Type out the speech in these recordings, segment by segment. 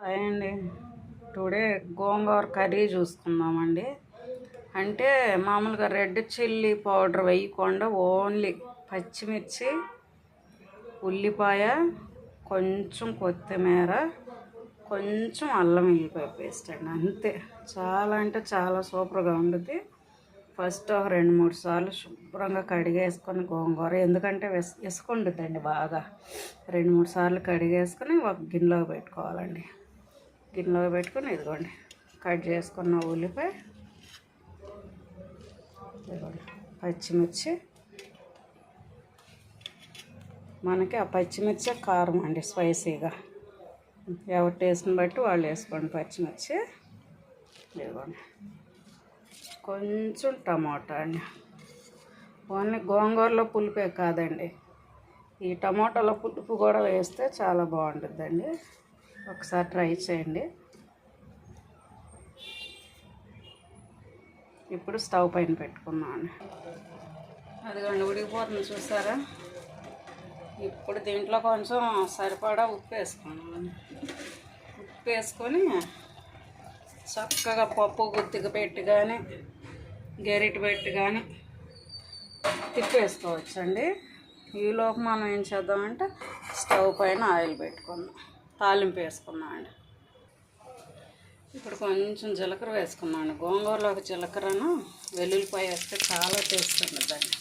Hi అండి. Today గోంగూర curry చూసుకుందామండి. అంటే మామూలుగా రెడ్ చిల్లీ పౌడర్ వేయకుండా ఓన్లీ పచ్చిమిర్చి, ఉల్లిపాయ, కొంచెం కొత్తిమీర, కొంచెం అల్లం వెల్లిపాయ పేస్ట్ అండి, అంతే. చాలా అంటే చాలా సూపర్గా ఉంటుంది. ఫస్ట్ ఒక 2-3 సార్లు శుభ్రంగా కడిగేసుకొని గోంగూర, ఎందుకంటే ఇసుక ఉంటుందండి బాగా. 2-3 సార్లు కడిగేసుకొని ఒక గిన్నెలో పెట్టుకోవాలండి. గిన్నెలో పెట్టుకొని ఇదిగోండి కట్ చేసుకున్న ఉల్లిపాయ, ఇదిగోండి పచ్చిమిర్చి. మనకి ఆ పచ్చిమిర్చి కారం అండి, స్పైసీగా ఎవరి టేస్ట్ని బట్టి వాళ్ళు వేసుకోండి పచ్చిమిర్చి. ఇదిగోండి కొంచెం టమాటా అండి. ఓన్లీ గోంగూరలో పులుపే కాదండి, ఈ టమాటాలో పులుపు కూడా వేస్తే చాలా బాగుంటుందండి. ఒకసారి ట్రై చేయండి. ఇప్పుడు స్టవ్ పైన పెట్టుకున్నాను. అదిగోండి ఉడికిపోతుంది చూసారా. ఇప్పుడు దీంట్లో కొంచెం సరిపడా ఉప్పు వేసుకున్నాను. ఉప్పు వేసుకొని చక్కగా పప్పు గుత్తికి పెట్టి కానీ గెరిటి పెట్టి కానీ తిప్పేసుకోవచ్చండి. ఈలోపు మనం ఏం చేద్దామంటే స్టవ్ పైన ఆయిల్ పెట్టుకుందాం, తాలింపు వేసుకున్నామండి. ఇప్పుడు కొంచెం జీలకర్ర వేసుకున్నాను. గోంగూరలోకి జీలకర్రను వెల్లుల్లిపాయ వేస్తే చాలా టేస్ట్ ఉంటుందండి.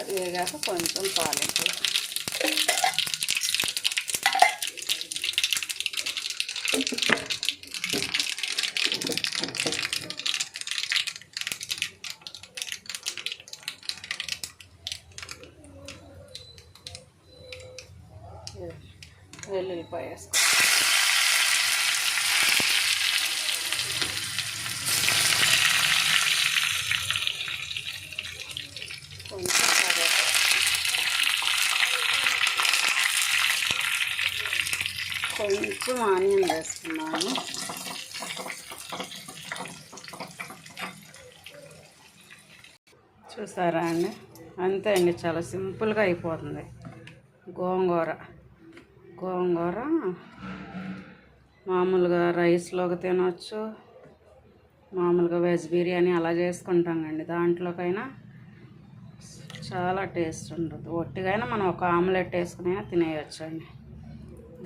అది వేగాక కొంచెం తాలింపు, వెల్లుల్లిపాయ వేసుకో, కొంచెం కొంచెం ఆనియన్ వేసుకున్నాను. చూసారా అండి, అంతే అండి, చాలా సింపుల్గా అయిపోతుంది. గోంగూర మామూలుగా రైస్లోకి తినవచ్చు, మామూలుగా వెజ్ బిర్యానీ అలా చేసుకుంటామండి. దాంట్లోకైనా చాలా టేస్ట్ ఉంటుంది. ఒట్టిగైనా మనం ఒక ఆమ్లెట్ వేసుకుని తినేయచ్చు అండి.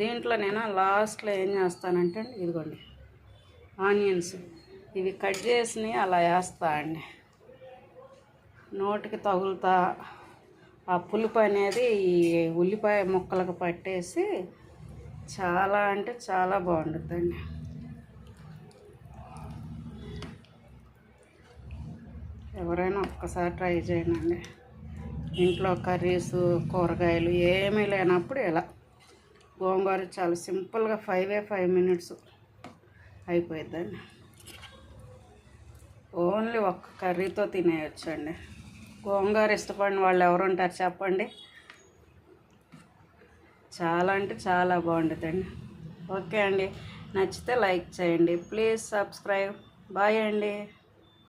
దీంట్లో నేను లాస్ట్లో ఏం చేస్తానంటే ఇదిగోండి ఆనియన్స్, ఇవి కట్ చేసి అలా వేస్తా అండి. నోటికి తగులుతా ఆ పులుపు అనేది ఈ ఉల్లిపాయ ముక్కలకు పట్టేసి చాలా అంటే చాలా బాగుంటుందండి. ఎవరైనా ఒక్కసారి ట్రై చేయండి. ఇంట్లో కర్రీస్ కూరగాయలు ఏమీ లేనప్పుడు ఇలా గోంగూర చాలా సింపుల్గా 5 minutes అయిపోయిద్దండి. ఓన్లీ ఒక్క కర్రీతో తినేయచ్చండి. గోంగూర ఇష్టపడిన వాళ్ళు ఎవరు ఉంటారు చెప్పండి. చాలా అంటే చాలా బాగుంటుందండి. ఓకే అండి, నచ్చితే లైక్ చేయండి, ప్లీజ్ సబ్స్క్రైబ్. బాయ్ అండి.